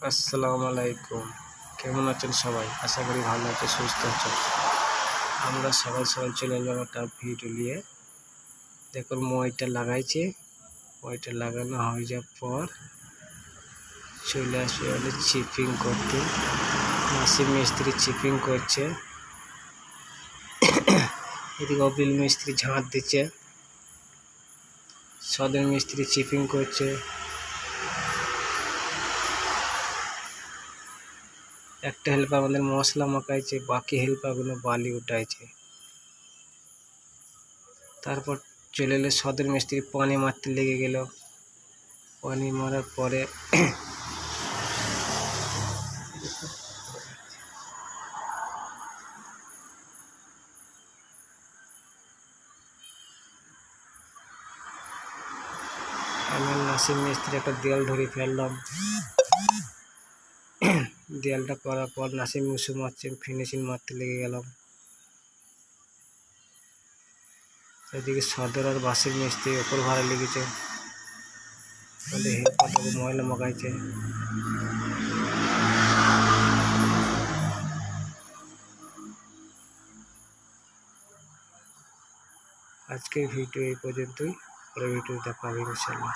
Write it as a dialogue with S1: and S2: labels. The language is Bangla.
S1: আসসালামু আলাইকুম। কেমন আছেন সবাই? আশা করি ভালো আছেন, সুস্থ আছেন। আমরা সকাল সকাল চলে এলাম একটা ভিডিও নিয়ে। দেখুন মইটা লাগাইছে, মইটা লাগানো হয়ে যাওয়ার পর চলে আসবে হলে চিপিং করতে। নাসিম মিস্ত্রি চিপিং করছে, এদিকে অবিল মিস্ত্রি ঝাঁট দিচ্ছে, সদর মিস্ত্রি চিপিং করছে, একটা হেল্পার আমাদের মশলা মাখাইছে, বাকি হেল্পারগুলো বালি উঠাইছে। তারপর চলে এলো সদর মিস্ত্রি, পানি মারতে লেগে গেল। পানি মারার পরে আমি নাসিম মিস্ত্রি একটা দেয়াল ধরে ফেললাম। দেয়ালটা করার পর নাসিম মুসু মারছে, ফিনিশিং মারতে লেগে গেলাম। এদিকে সদর আর বাসির মিস্ত্রি ওপর ভাড়া লেগেছে, হেল্পারটাকে ময়লা মাখাইছে। আজকের ভিডিও এই পর্যন্তই, পরের ভিডিও দেখা হবে ইনশাল্লাহ।